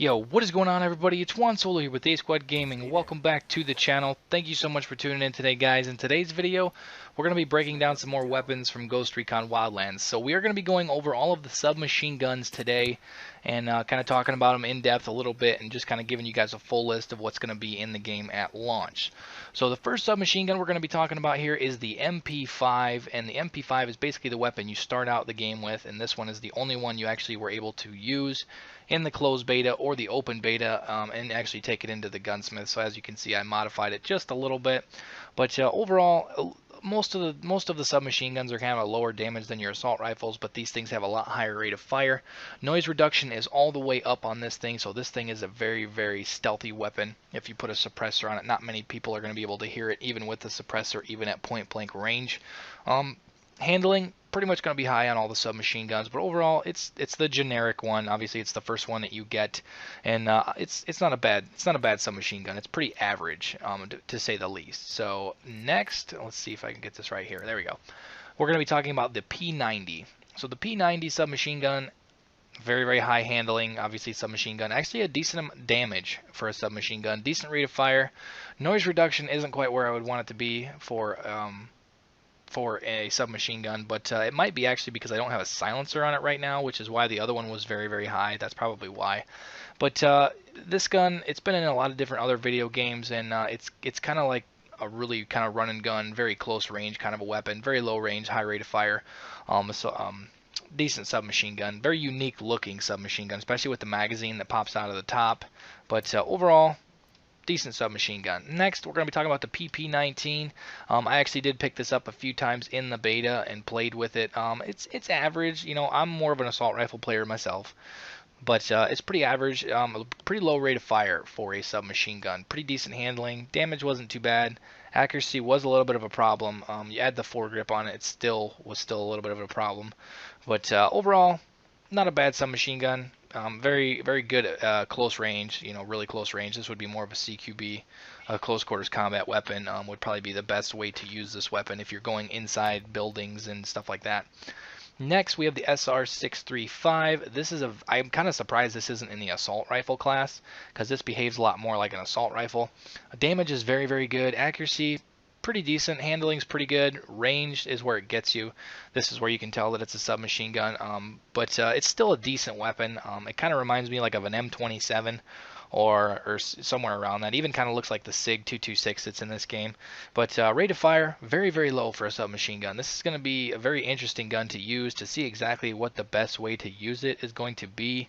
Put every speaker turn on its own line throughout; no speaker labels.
Yo, what is going on, everybody? It's Juan Solo here with A Squad Gaming. Welcome back to the channel. Thank you so much for tuning in today, guys. In today's video, we're going to be breaking down some more weapons from Ghost Recon Wildlands. So we are going to be going over all of the submachine guns today and kind of talking about them in depth a little bit and just kind of giving you guys a full list of what's going to be in the game at launch. So the first submachine gun we're going to be talking about here is the MP5, and the MP5 is basically the weapon you start out the game with, and this one is the only one you actually were able to use in the closed beta or the open beta, and actually take it into the gunsmith. So as you can see, I modified it just a little bit, but overall, most of the submachine guns are kind of a lower damage than your assault rifles, but these things have a lot higher rate of fire. Noise reduction is all the way up on this thing, so this thing is a very stealthy weapon. If you put a suppressor on it, not many people are going to be able to hear it, even with the suppressor, even at point blank range. Handling, pretty much going to be high on all the submachine guns, but overall it's the generic one. Obviously it's the first one that you get, and it's not a bad submachine gun. It's pretty average, to say the least. So next, let's see if I can get this right here. There we go. We're going to be talking about the P90. So the P90 submachine gun, very high handling. Obviously submachine gun, actually a decent damage for a submachine gun, decent rate of fire. Noise reduction isn't quite where I would want it to be for a submachine gun, but it might be actually because I don't have a silencer on it right now, which is why the other one was very high. That's probably why. But this gun, it's been in a lot of different other video games, and it's kind of like a really kind of run and gun, very close range kind of a weapon, very low range, high rate of fire. Decent submachine gun, very unique looking submachine gun, especially with the magazine that pops out of the top. But overall, decent submachine gun. Next, we're going to be talking about the PP19. I actually did pick this up a few times in the beta and played with it. It's average. You know, I'm more of an assault rifle player myself, but it's pretty average. Pretty low rate of fire for a submachine gun. Pretty decent handling. Damage wasn't too bad. Accuracy was a little bit of a problem. You add the foregrip on it, it was still a little bit of a problem. But overall, not a bad submachine gun. Very good at close range, you know, really close range. This would be more of a CQB, a close quarters combat weapon. Would probably be the best way to use this weapon if you're going inside buildings and stuff like that. Next, we have the SR635. This is I'm kind of surprised this isn't in the assault rifle class, because this behaves a lot more like an assault rifle. Damage is very good. Accuracy, pretty decent. Handling's pretty good. Range is where it gets you. This is where you can tell that it's a submachine gun, but it's still a decent weapon. It kind of reminds me like of an M27 or somewhere around that. Even kind of looks like the SIG 226 that's in this game. But rate of fire, very low for a submachine gun. This is going to be a very interesting gun to use, to see exactly what the best way to use it is going to be.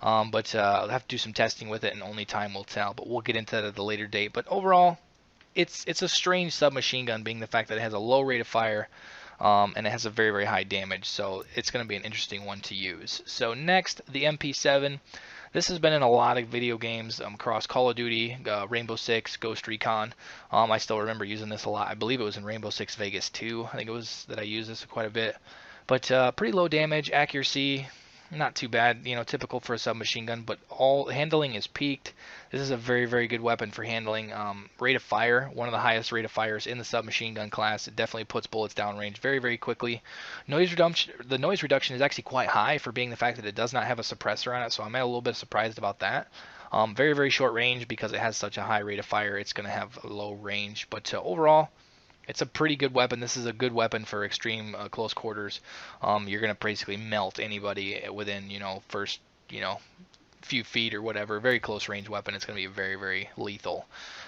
But I'll have to do some testing with it, and only time will tell. But we'll get into that at a later date. But overall, it's a strange submachine gun, being the fact that it has a low rate of fire, and it has a very high damage. So it's going to be an interesting one to use. So next, the MP7. This has been in a lot of video games across Call of Duty, Rainbow Six, Ghost Recon. I still remember using this a lot. I believe it was in Rainbow Six Vegas 2. I think it was that I used this quite a bit. But pretty low damage, accuracy, not too bad, you know, typical for a submachine gun, but all handling is peaked. This is a very good weapon for handling. Rate of fire, one of the highest rate of fires in the submachine gun class. It definitely puts bullets downrange very quickly. Noise reduction, the noise reduction is actually quite high for being the fact that it does not have a suppressor on it, so I'm a little bit surprised about that. Very short range, because it has such a high rate of fire. It's going to have a low range, but overall, it's a pretty good weapon. This is a good weapon for extreme close quarters. You're going to basically melt anybody within, you know, first, you know, few feet or whatever. Very close range weapon. It's going to be very lethal.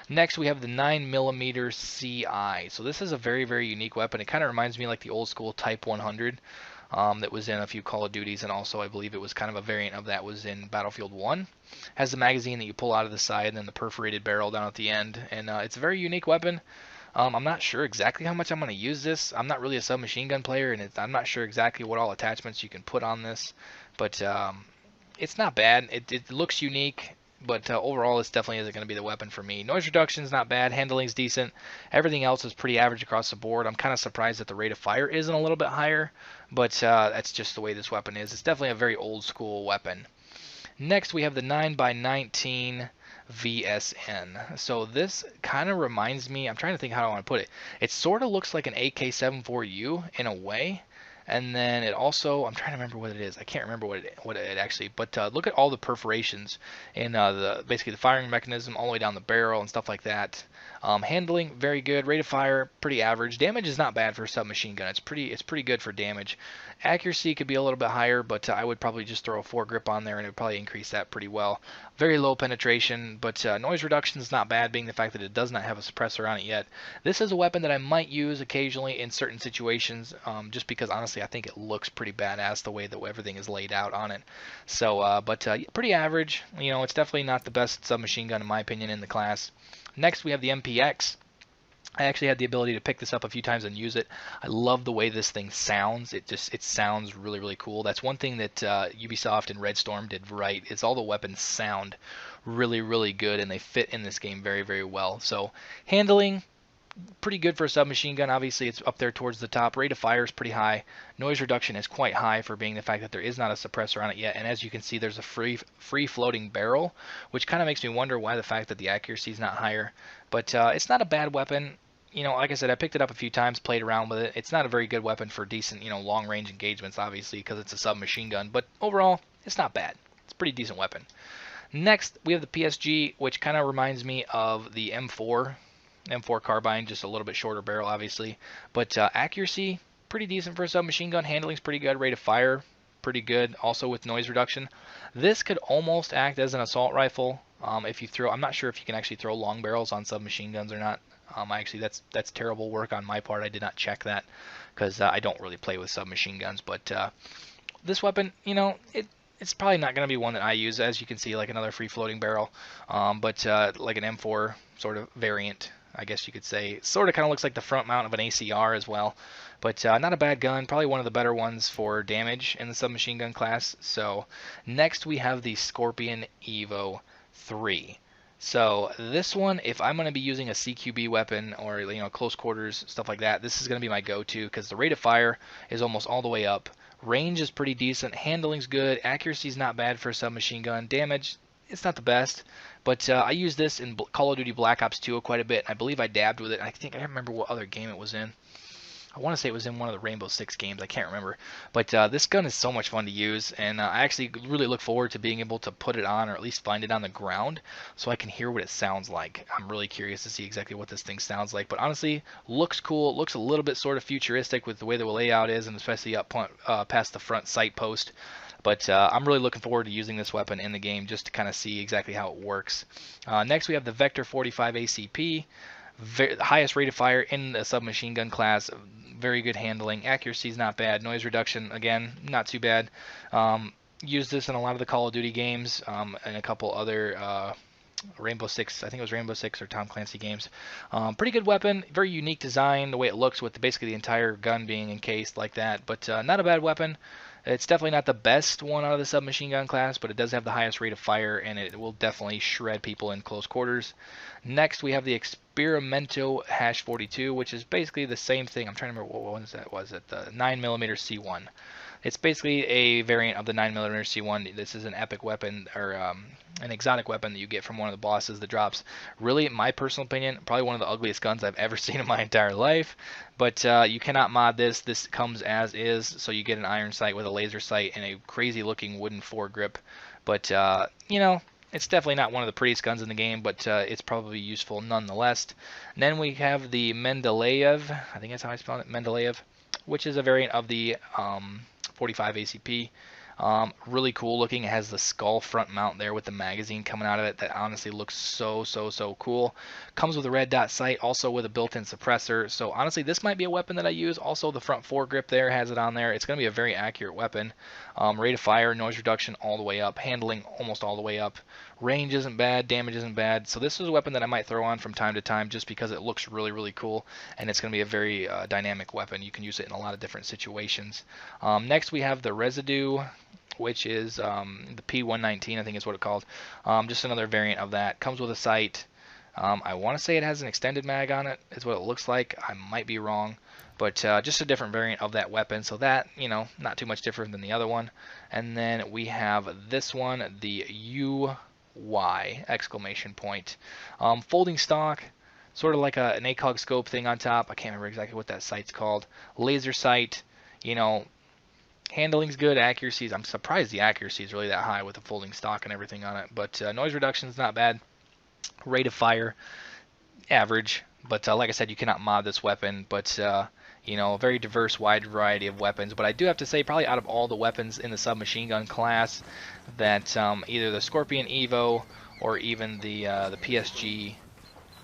Next, we have the 9mm CI. So this is a very unique weapon. It kind of reminds me like the old school Type 100 that was in a few Call of Duties, and also I believe it was kind of a variant of that was in Battlefield 1. Has the magazine that you pull out of the side and then the perforated barrel down at the end, and it's a very unique weapon. I'm not sure exactly how much I'm going to use this. I'm not really a submachine gun player, and I'm not sure exactly what all attachments you can put on this, but it's not bad. It looks unique, but overall it's definitely isn't going to be the weapon for me. Noise reduction is not bad. Handling's decent. Everything else is pretty average across the board. I'm kind of surprised that the rate of fire isn't a little bit higher, but that's just the way this weapon is. It's definitely a very old school weapon. Next, we have the 9x19 VSN. So this kind of reminds me, I'm trying to think how I want to put it. It sort of looks like an AK-74U in a way. And then it also, I'm trying to remember what it is. I can't remember what it actually, but look at all the perforations in basically the firing mechanism all the way down the barrel and stuff like that. Handling very good. Rate of fire pretty average. Damage is not bad for a submachine gun. It's pretty good for damage. Accuracy could be a little bit higher, but I would probably just throw a foregrip on there and it would probably increase that pretty well. Very low penetration, but noise reduction is not bad, being the fact that it does not have a suppressor on it yet. This is a weapon that I might use occasionally in certain situations, just because honestly I think it looks pretty badass the way that everything is laid out on it. So, pretty average. You know, it's definitely not the best submachine gun in my opinion in the class. Next we have the MPX. I actually had the ability to pick this up a few times and use it. I love the way this thing sounds. It sounds really, really cool. That's one thing that Ubisoft and Red Storm did right, is all the weapons sound really, really good, and they fit in this game very, very well. So handling, pretty good for a submachine gun. Obviously, it's up there towards the top. Rate of fire is pretty high. Noise reduction is quite high for being the fact that there is not a suppressor on it yet. And as you can see, there's a free floating barrel, which kind of makes me wonder why the fact that the accuracy is not higher. But it's not a bad weapon. You know, like I said, I picked it up a few times, played around with it. It's not a very good weapon for decent, long-range engagements, obviously, because it's a submachine gun. But overall, it's not bad. It's a pretty decent weapon. Next, we have the PSG, which kind of reminds me of the M4 carbine, just a little bit shorter barrel, obviously. But accuracy, pretty decent for a submachine gun. Handling's pretty good. Rate of fire, pretty good. Also with noise reduction. This could almost act as an assault rifle. If you throw, I'm not sure if you can actually throw long barrels on submachine guns or not. Actually, that's terrible work on my part. I did not check that because I don't really play with submachine guns. But this weapon, it's probably not going to be one that I use, as you can see, like another free floating barrel, but like an M4 sort of variant, I guess you could say. Sort of kind of looks like the front mount of an ACR as well, but not a bad gun, probably one of the better ones for damage in the submachine gun class. So next we have the Scorpion Evo 3. So this one, if I'm going to be using a CQB weapon or close quarters, stuff like that, this is going to be my go-to because the rate of fire is almost all the way up. Range is pretty decent. Handling's good. Accuracy's not bad for a submachine gun. Damage, it's not the best. But I use this in Call of Duty Black Ops 2 quite a bit. I believe I dabbed with it. I think I don't remember what other game it was in. I want to say it was in one of the Rainbow Six games. I can't remember. But this gun is so much fun to use, and I actually really look forward to being able to put it on, or at least find it on the ground, so I can hear what it sounds like. I'm really curious to see exactly what this thing sounds like. But honestly, looks cool. It looks a little bit sort of futuristic with the way the layout is, and especially up past the front sight post. But I'm really looking forward to using this weapon in the game just to kind of see exactly how it works. Next, we have the Vector 45 ACP. The highest rate of fire in the submachine gun class. Very good handling. Accuracy is not bad. Noise reduction, again, not too bad. Used this in a lot of the Call of Duty games and a couple other Rainbow Six, I think it was Rainbow Six or Tom Clancy games. Pretty good weapon, very unique design, the way it looks with basically the entire gun being encased like that, but not a bad weapon. It's definitely not the best one out of the submachine gun class, but it does have the highest rate of fire, and it will definitely shred people in close quarters. Next, we have the Experimento #42, which is basically the same thing. I'm trying to remember what one that was. It the 9mm C1. It's basically a variant of the 9mm C1. This is an epic weapon, or an exotic weapon that you get from one of the bosses that drops. Really, in my personal opinion, probably one of the ugliest guns I've ever seen in my entire life. But you cannot mod this. This comes as is, so you get an iron sight with a laser sight and a crazy-looking wooden foregrip. But, it's definitely not one of the prettiest guns in the game, but it's probably useful nonetheless. And then we have the Mendeleev, I think that's how I spell it, Mendeleev, which is a variant of the 45 ACP. Really cool looking. It has the skull front mount there with the magazine coming out of it. That honestly looks so cool. Comes with a red dot sight, also with a built-in suppressor. So honestly, this might be a weapon that I use. Also, the front foregrip there has it on there. It's going to be a very accurate weapon. Rate of fire, noise reduction all the way up. Handling almost all the way up. Range isn't bad. Damage isn't bad. So this is a weapon that I might throw on from time to time just because it looks really cool. And it's going to be a very dynamic weapon. You can use it in a lot of different situations. Next, we have the Residue, which is the P119, I think is what it's called. Just another variant of that. Comes with a sight. I want to say it has an extended mag on it, is what it looks like. I might be wrong. But just a different variant of that weapon. So that, not too much different than the other one. And then we have this one, the UY, exclamation point. Folding stock, sort of like an ACOG scope thing on top. I can't remember exactly what that sight's called. Laser sight, Handling's good, accuracy's, I'm surprised the accuracy is really that high with the folding stock and everything on it, but noise reduction's not bad. Rate of fire, average, but like I said, you cannot mod this weapon, but you know, a very diverse, wide variety of weapons. But I do have to say, probably out of all the weapons in the submachine gun class, that either the Scorpion Evo or even the PSG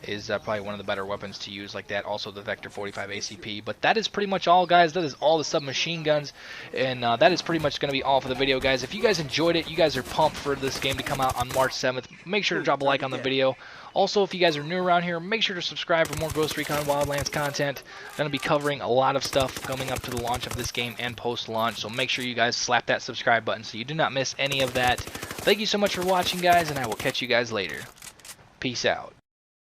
is probably one of the better weapons to use like that. Also the Vector 45 ACP. But that is pretty much all, guys. That is all the submachine guns, and that is pretty much going to be all for the video, guys. If you guys enjoyed it, you guys are pumped for this game to come out on March 7th, make sure to drop a like on the video. Also, if you guys are new around here, make sure to subscribe for more Ghost Recon Wildlands content. I'm going to be covering a lot of stuff coming up to the launch of this game and post-launch, so make sure you guys slap that subscribe button so you do not miss any of that. Thank you so much for watching, guys, and I will catch you guys later. Peace out.